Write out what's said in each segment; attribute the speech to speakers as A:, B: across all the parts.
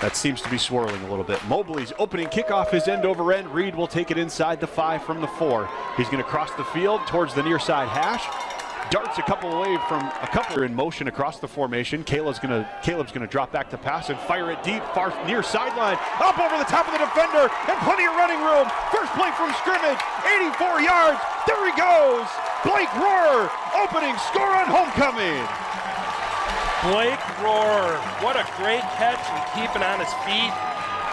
A: That seems to be swirling a little bit. Mobley's opening kickoff is end over end. Reed will take it inside the 5 from the 4. He's going to cross the field towards the near side hash. Darts a couple away from a couple in motion across the formation. Caleb's gonna drop back to pass and fire it deep, far near sideline, up over the top of the defender, and plenty of running room. First play from scrimmage, 84 yards. There he goes. Blake Rohr, opening score on homecoming.
B: Blake Rohr, what a great catch and keeping on his feet.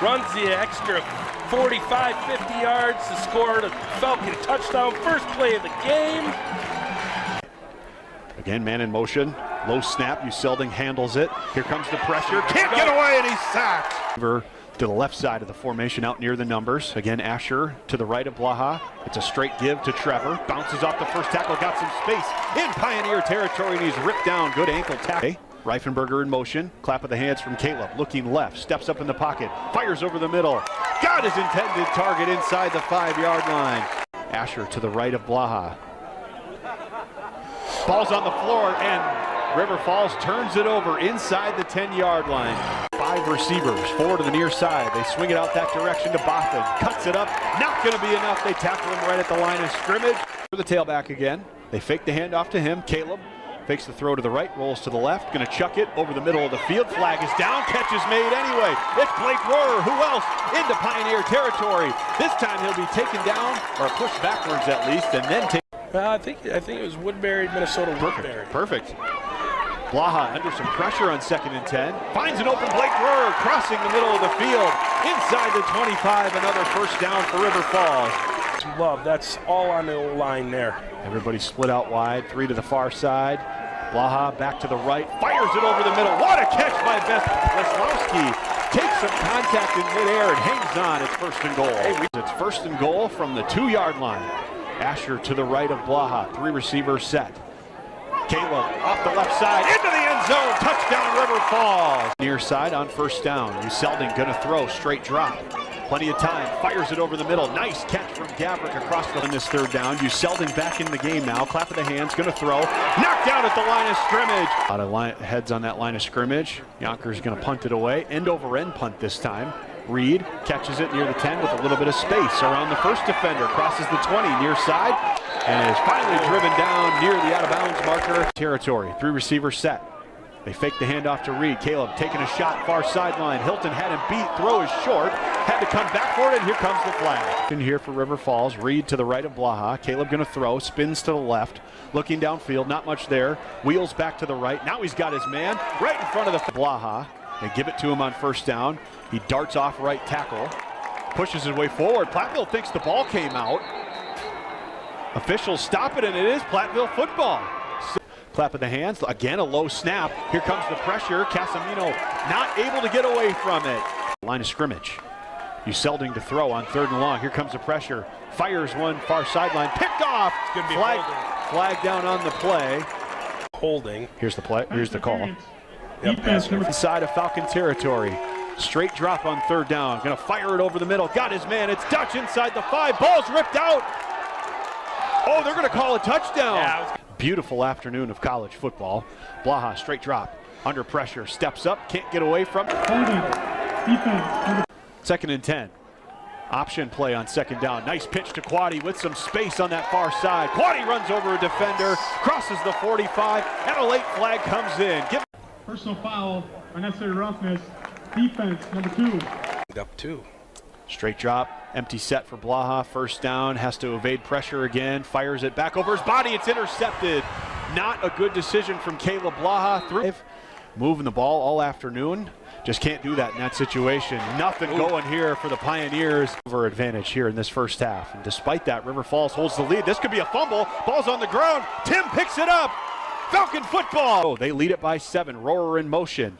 B: Runs the extra 45, 50 yards to score the Falcon touchdown. First play of the game.
A: Again, man in motion, low snap, Uselding handles it. Here comes the pressure, can't get away, and he's sacked. To the left side of the formation out near the numbers. Again, Asher to the right of Blaha. It's a straight give to Trevor. Bounces off the first tackle, got some space in Pioneer territory, and he's ripped down. Good ankle tackle. Reifenberger in motion, clap of the hands from Caleb, looking left, steps up in the pocket, fires over the middle. Got his intended target inside the 5-yard line. Asher to the right of Blaha. Ball's on the floor, and River Falls turns it over inside the 10-yard line. 5 receivers, 4 to the near side. They swing it out that direction to Botham. Cuts it up, not going to be enough. They tackle him right at the line of scrimmage. For the tailback again, they fake the handoff to him. Caleb fakes the throw to the right, rolls to the left, going to chuck it over the middle of the field. Flag is down, catch is made anyway. It's Blake Rohr, who else? Into Pioneer territory. This time he'll be taken down, or pushed backwards at least, and then taken.
B: I think it was Woodbury, Minnesota. Woodbury.
A: Perfect. Blaha under some pressure on 2nd and 10. Finds an open Blake Rohr crossing the middle of the field. Inside the 25, another first down for River Falls.
B: Love, that's all on the O-line there.
A: Everybody split out wide, 3 to the far side. Blaha back to the right, fires it over the middle. What a catch by Veslowski. Takes some contact in midair and hangs on. It's 1st and goal. It's 1st and goal from the 2-yard line. Asher to the right of Blaha, 3 receivers set. Caleb off the left side, into the end zone, touchdown River Falls. Near side on 1st down, Uselding gonna throw, straight drop. Plenty of time, fires it over the middle. Nice catch from Gavrick across in this 3rd down. Uselding back in the game now, clap of the hands, gonna throw. Knocked out at the line of scrimmage. A lot of heads on that line of scrimmage. Yonkers gonna punt it away, end over end punt this time. Reed catches it near the 10 with a little bit of space around the first defender, crosses the 20 near side, and is finally driven down near the out-of-bounds marker territory. 3 receivers set. They fake the handoff to Reed. Caleb taking a shot far sideline. Hilton had him beat. Throw is short. Had to come back for it, and here comes the flag. In here for River Falls. Reed to the right of Blaha. Caleb going to throw. Spins to the left. Looking downfield. Not much there. Wheels back to the right. Now he's got his man right in front of the Blaha. They give it to him on 1st down. He darts off right tackle. Pushes his way forward. Platteville thinks the ball came out. Officials stop it, and it is Platteville football. Clap of the hands. Again, a low snap. Here comes the pressure. Casamino not able to get away from it. Line of scrimmage. Uselding to throw on 3rd and long. Here comes the pressure. Fires one far sideline. Picked off.
B: It's going to be
A: flag down on the play.
B: Holding.
A: Here's the play. Here's the call.
B: Yep,
A: inside of Falcon territory. Straight drop on 3rd down. Going to fire it over the middle. Got his man. It's Dutch inside the 5. Ball's ripped out. Oh, they're going to call a touchdown. Yeah, beautiful afternoon of college football. Blaha straight drop. Under pressure. Steps up. Can't get away from it. 2nd and 10. Option play on 2nd down. Nice pitch to Quaddy with some space on that far side. Quaddy runs over a defender. Crosses the 45. And a late flag comes in.
C: Personal foul, unnecessary roughness, defense, number 2.
B: Up 2.
A: Straight drop, empty set for Blaha, 1st down, has to evade pressure again, fires it back over his body, it's intercepted. Not a good decision from Caleb Blaha. Moving the ball all afternoon, just can't do that in that situation. Nothing going here for the Pioneers. Over advantage here in this 1st half, and despite that, River Falls holds the lead. This could be a fumble, ball's on the ground, Tim picks it up. Falcon football. Oh, they lead it by 7. Rohr in motion.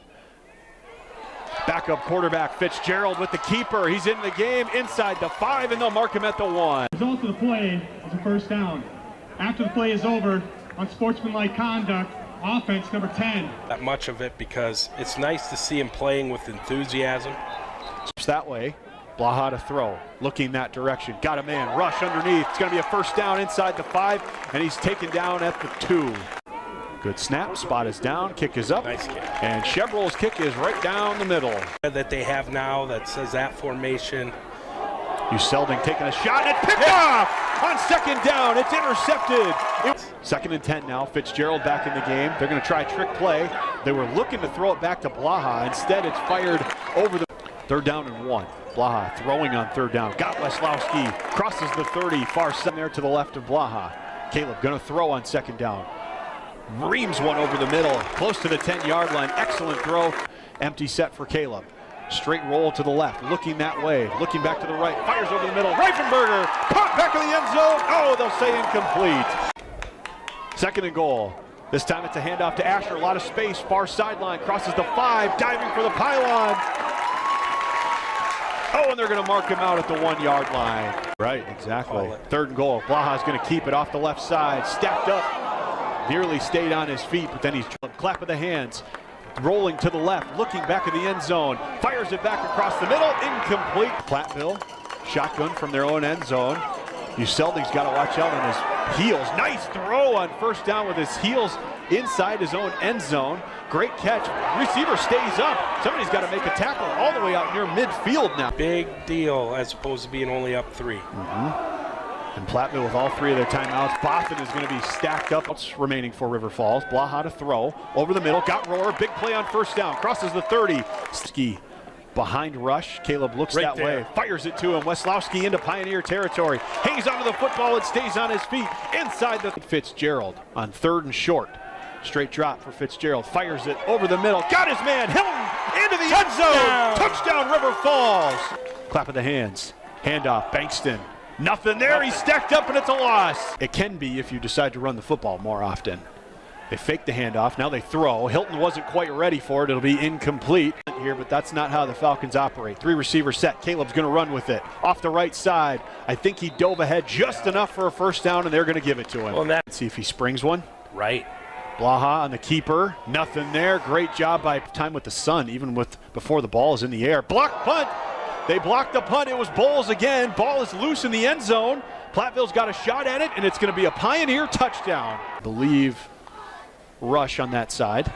A: Backup quarterback Fitzgerald with the keeper. He's in the game inside the 5, and they'll mark him at the 1.
C: The result of the play is a 1st down. After the play is over, unsportsmanlike conduct, offense number 10.
B: That much of it because it's nice to see him playing with enthusiasm.
A: That way. Blaha to throw, looking that direction. Got a man, rush underneath. It's going to be a 1st down inside the 5, and he's taken down at the 2. Good snap, spot is down, kick is up.
B: Nice kick.
A: And Chevrolet's kick is right down the middle.
B: That they have now that says that formation.
A: Selding taking a shot and it's picked off on second down. It's intercepted. Second and 10 now. Fitzgerald back in the game. They're going to try a trick play. They were looking to throw it back to Blaha. Instead, it's fired over the third down and 1. Blaha throwing on third down. Got Weslowski. Crosses the 30. Far side there to the left of Blaha. Caleb going to throw on second down. Reams one over the middle. Close to the 10-yard line. Excellent throw. Empty set for Caleb. Straight roll to the left, looking that way, looking back to the right, fires over the middle. Reifenberger caught back in the end zone. Oh, they'll say incomplete. Second and goal. This time it's a handoff to Asher. A lot of space, far sideline, crosses the 5, diving for the pylon. Oh, and they're going to mark him out at the 1-yard line. Right, exactly. Third and goal. Blaha's going to keep it off the left side, stacked up. Nearly stayed on his feet, but then he's clap of the hands. Rolling to the left, looking back at the end zone, fires it back across the middle, incomplete. Platteville, shotgun from their own end zone. Selding's got to watch out on his heels. Nice throw on first down with his heels inside his own end zone. Great catch. Receiver stays up. Somebody's got to make a tackle all the way out near midfield now.
B: Big deal as opposed to being only up 3.
A: And Platteville with all 3 of their timeouts. Boston is going to be stacked up. What's remaining for River Falls? Blaha to throw. Over the middle. Got Rohr. Big play on first down. Crosses the 30. Ski behind rush. Caleb looks
B: right
A: that
B: there.
A: way. Fires it to him. Weslowski into Pioneer territory. Hangs onto the football. It stays on his feet. Inside the Fitzgerald on third and short. Straight drop for Fitzgerald. Fires it over the middle. Got his man. Hilton into the end zone. Touchdown River Falls. Clap of the hands. Handoff. Bankston. Nothing there. He's stacked up, and it's a loss. It can be if you decide to run the football more often. They fake the handoff. Now they throw. Hilton wasn't quite ready for it. It'll be incomplete here, but that's not how the Falcons operate. 3 receiver set. Caleb's going to run with it. Off the right side. I think he dove ahead just enough for a first down, and they're going to give it to him. Let's see if he springs one.
B: Right.
A: Blaha on the keeper. Nothing there. Great job by time with the sun, even with before the ball is in the air. Block punt. They blocked the punt. It was Bowles again. Ball is loose in the end zone. Platteville's got a shot at it, and it's going to be a Pioneer touchdown. I believe rush on that side.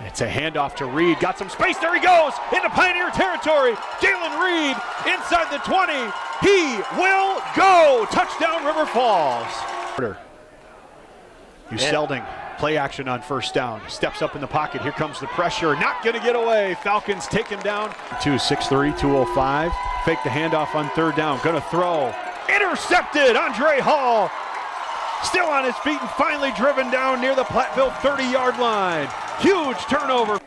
A: It's a handoff to Reed. Got some space. There he goes into Pioneer territory. Jalen Reed inside the 20. He will go. Touchdown River Falls. Selding. Play action on first down. Steps up in the pocket. Here comes the pressure. Not going to get away. Falcons take him down. 6'3", 205. Fake the handoff on third down. Going to throw. Intercepted. Andre Hall. Still on his feet and finally driven down near the Platteville 30-yard line. Huge turnover.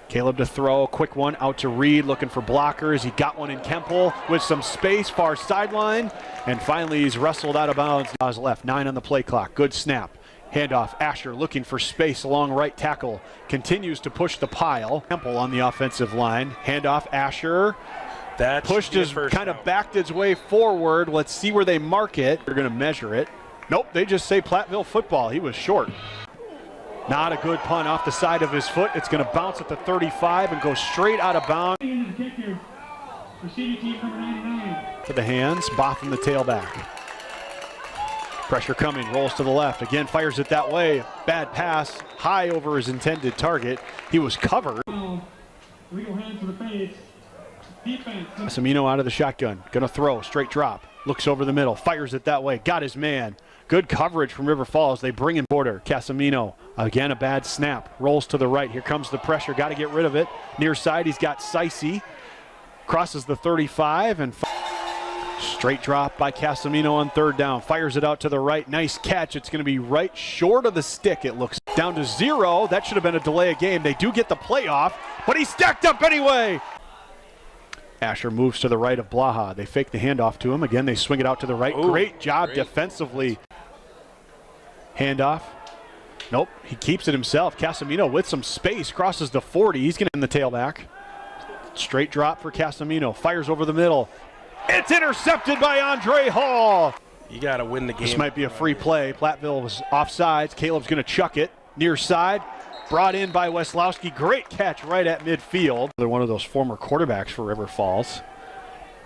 A: Caleb to throw. Quick one out to Reed. Looking for blockers. He got one in Kemple with some space. Far sideline. And finally he's wrestled out of bounds. Left. 9 on the play clock. Good snap. Handoff, Asher looking for space along right tackle. Continues to push the pile. Temple on the offensive line. Handoff, Asher.
B: That
A: pushed his kind of backed its way forward. Let's see where they mark it. They're going to measure it. Nope, they just say Platteville football. He was short. Not a good punt off the side of his foot. It's going to bounce at the 35 and go straight out of bounds. For the hands, Botham the tailback. Pressure coming, rolls to the left. Again, fires it that way. Bad pass, high over his intended target. He was covered. Casamino out of the shotgun. Gonna throw, straight drop. Looks over the middle, fires it that way. Got his man. Good coverage from River Falls. They bring in Porter. Casamino, again a bad snap. Rolls to the right. Here comes the pressure. Got to get rid of it. Near side, he's got Sicey. Crosses the 35 and straight drop by Casamino on third down. Fires it out to the right. Nice catch. It's going to be right short of the stick, it looks. Down to 0. That should have been a delay of game. They do get the playoff, but he's stacked up anyway. Asher moves to the right of Blaha. They fake the handoff to him. Again, they swing it out to the right. Great job defensively. Handoff. Nope, he keeps it himself. Casamino with some space. Crosses the 40. He's going to in the tailback. Straight drop for Casamino. Fires over the middle. It's intercepted by Andre Hall.
B: You got to win the game.
A: This might be a free play. Platteville was offsides. Caleb's going to chuck it. Near side. Brought in by Weslowski. Great catch right at midfield. They're one of those former quarterbacks for River Falls.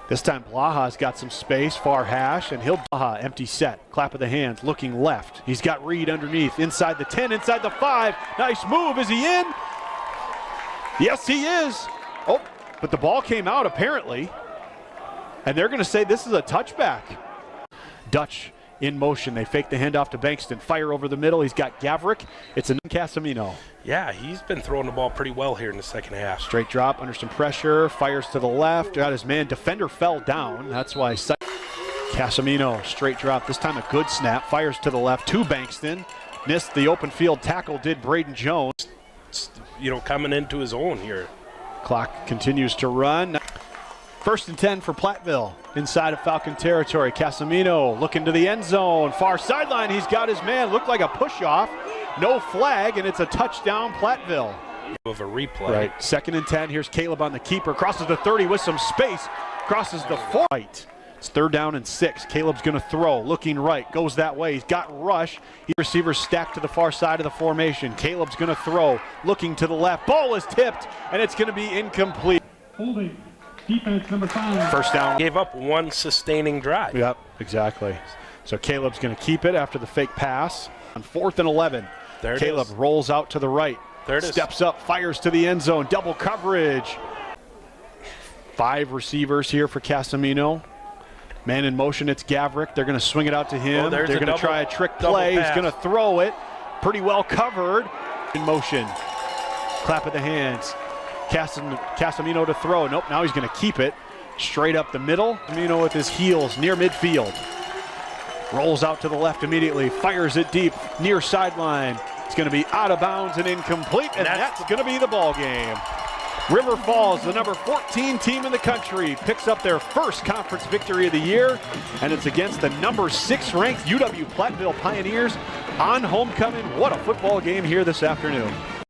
A: This time Blaha's got some space, far hash, and he'll Blaha, empty set, clap of the hands, looking left. He's got Reed underneath, inside the 10, inside the 5. Nice move, is he in? Yes, he is. Oh, but the ball came out apparently. And they're gonna say this is a touchback. Dutch in motion, they fake the handoff to Bankston, fire over the middle, he's got Gavrick, it's a Casamino.
B: Yeah, he's been throwing the ball pretty well here in the second half.
A: Straight drop under some pressure, fires to the left, got his man, defender fell down, that's why Casamino, straight drop, this time a good snap, fires to the left to Bankston, missed the open field tackle, did Braden Jones.
B: You know, coming into his own here.
A: Clock continues to run. 1st and 10 for Platteville inside of Falcon territory. Casamino looking to the end zone. Far sideline, he's got his man. Looked like a push-off. No flag, and it's a touchdown, Platteville.
B: Of a replay.
A: Right, 2nd and 10. Here's Caleb on the keeper. Crosses the 30 with some space. Crosses the 4. Right. It's 3rd down and 6. Caleb's going to throw. Looking right. Goes that way. He's got rush. Receivers stacked to the far side of the formation. Caleb's going to throw. Looking to the left. Ball is tipped, and it's going to be incomplete.
C: Holding. Defense number 5.
A: 1st down.
B: Gave up one sustaining drive.
A: Yep, exactly. So Caleb's going to keep it after the fake pass. On 4th and 11, Caleb rolls out to the right.
B: There it is.
A: Steps up, fires to the end zone. Double coverage. 5 receivers here for Casamino. Man in motion, it's Gavrick. They're going to swing it out to him. They're going to try a trick play. He's going to throw it. Pretty well covered. In motion. Clap of the hands. Casamino to throw. Nope, now he's going to keep it. Straight up the middle. Casamino with his heels near midfield. Rolls out to the left immediately. Fires it deep near sideline. It's going to be out of bounds and incomplete, and that's going to be the ball game. River Falls, the number 14 team in the country, picks up their first conference victory of the year, and it's against the number 6 ranked UW-Platteville Pioneers on homecoming. What a football game here this afternoon.